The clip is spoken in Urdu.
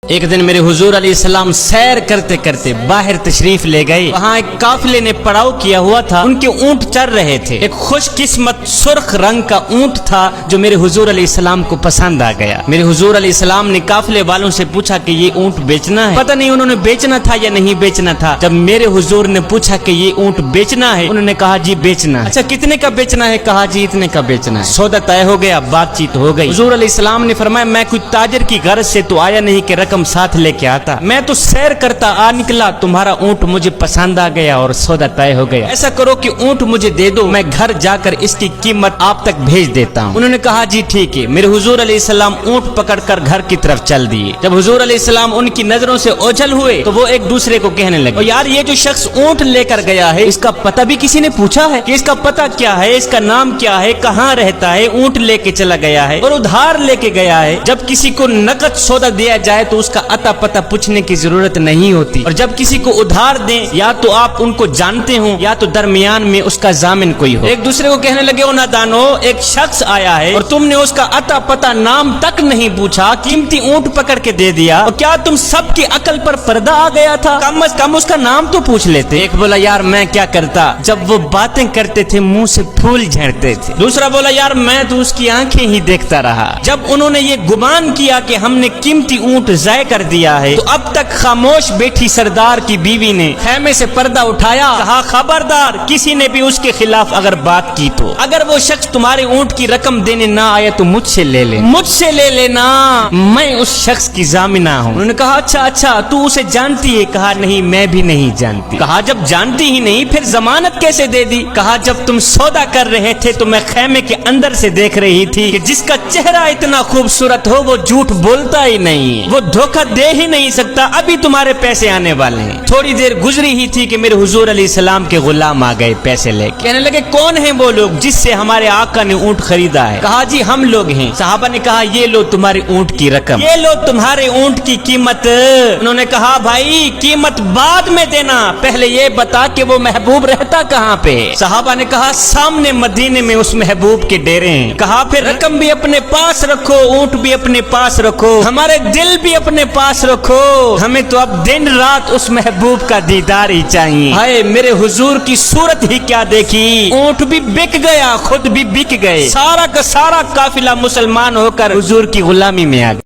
ایک دن میرے حضور علیہ السلام سیر کرتے کرتے باہر تشریف لے گئے. وہاں ایک قافلے نے پڑاؤ کیا ہوا تھا. ان کے اونٹ چر رہے تھے. ایک خوش قسمت سرخ رنگ کا اونٹ تھا جو میرے حضور علیہ السلام کو پسند آ گیا. میرے حضور علیہ السلام نے قافلے والوں سے پوچھا کہ یہ اونٹ بیچنا ہے. پتہ نہیں انہوں نے بیچنا تھا یا نہیں بیچنا تھا. جب میرے حضور نے پوچھا کہ یہ اونٹ بیچنا ہے, انہوں نے کہا جی بیچنا ہے. اچھا کتنے کا بیچنا ہے؟ کہا جی اتنے کا بیچنا ہے. سودا طے ہو گیا, بات چیت ہو گئی. حضور علیہ السلام نے فرمایا میں کوئی تاجر کی غرض سے تو آیا نہیں کہ رقم ساتھ لے کے آتا, میں تو سیر کرتا آ نکلا, تمہارا اونٹ مجھے پسند آ گیا اور سودا طے ہو گیا. ایسا کرو کہ اونٹ مجھے دے دو, میں گھر جا کر اس کی قیمت آپ تک بھیج دیتا ہوں. انہوں نے کہا جی ٹھیک ہے. میرے حضور علیہ السلام اونٹ پکڑ کر گھر کی طرف چل دیے. جب حضور علیہ السلام ان کی نظروں سے اوجھل ہوئے تو وہ ایک دوسرے کو کہنے لگے یار یہ جو شخص اونٹ لے کر گیا ہے اس کا پتہ بھی کسی نے پوچھا ہے کہ اس کا پتہ کیا ہے, اس کا نام کیا ہے, کہاں رہتا ہے؟ اونٹ لے کے چلا گیا ہے اور ادھار لے کے گیا ہے. جب کسی کو نقد سودا دیا جائے تو اس کا اتا پتہ پوچھنے کی ضرورت نہیں ہوتی, اور جب کسی کو ادھار دیں یا تو آپ ان کو جانتے ہوں یا تو درمیان میں اس کا ضامن کوئی ہو. ایک دوسرے کو کہنے لگے او نادانو, ایک شخص آیا ہے اور تم نے اس کا اتا پتہ نام تک نہیں پوچھا, قیمتی اونٹ پکڑ کے دے دیا, اور کیا تم سب کی عقل پر پردہ آ گیا تھا؟ کم از کم اس کا نام تو پوچھ لیتے. ایک بولا یار میں کیا کرتا, جب وہ باتیں کرتے تھے منہ سے پھول جھڑتے تھے. دوسرا بولا یار میں تو اس کی آنکھیں ہی دیکھتا رہا. جب انہوں نے یہ گمان کیا کہ ہم نے قیمتی اونٹ ضائع کر دیا ہے تو اب تک خاموش بیٹھی سردار کی بیوی نے خیمے سے پردہ اٹھایا, کہا خبردار کسی نے بھی اس کے خلاف اگر بات کی تو اگر وہ شخص تمہارے اونٹ کی رقم دینے نہ آیا تو مجھ سے لے لے, مجھ سے لے لینا, میں اس شخص کی ضامنہ ہوں. انہوں نے کہا اچھا تو اسے جانتی ہے؟ کہا نہیں میں بھی نہیں جانتی. کہا جب جانتی ہی نہیں پھر ضمانت کیسے دے دی؟ کہا جب تم سودا کر رہے تھے تو میں خیمے کے اندر سے دیکھ رہی تھی کہ جس کا چہرہ اتنا خوبصورت ہو وہ جھوٹ بولتا ہی نہیں, وہ دھوکہ دے ہی نہیں سکتا. ابھی تمہارے پیسے آنے والے ہیں. تھوڑی دیر گزری ہی تھی کہ میرے حضور علیہ السلام کے غلام آ گئے پیسے لے کے. کہنے لگے کون ہیں وہ لوگ جس سے ہمارے آقا نے اونٹ خریدا ہے؟ کہا جی ہم لوگ ہیں. صحابہ نے کہا یہ لو تمہارے اونٹ کی رقم, یہ لو تمہارے اونٹ کی قیمت. انہوں نے کہا بھائی قیمت بعد میں دینا, پہلے یہ بتا کہ وہ محبوب رہتا کہاں پہ؟ صحابہ نے کہا سامنے مدینے میں اس محبوب کے ڈیرے ہیں. کہا پھر رقم بھی اپنے پاس رکھو, اونٹ بھی اپنے پاس رکھو, ہمارے دل بھی اپنے پاس رکھو, ہمیں تو اب دن رات اس محبوب کا دیدار ہی چاہیے. ہائے میرے حضور کی صورت ہی کیا دیکھی, اونٹ بھی بک گیا, خود بھی بک گئے, سارا کا سارا قافلہ مسلمان ہو کر حضور کی غلامی میں آ گیا.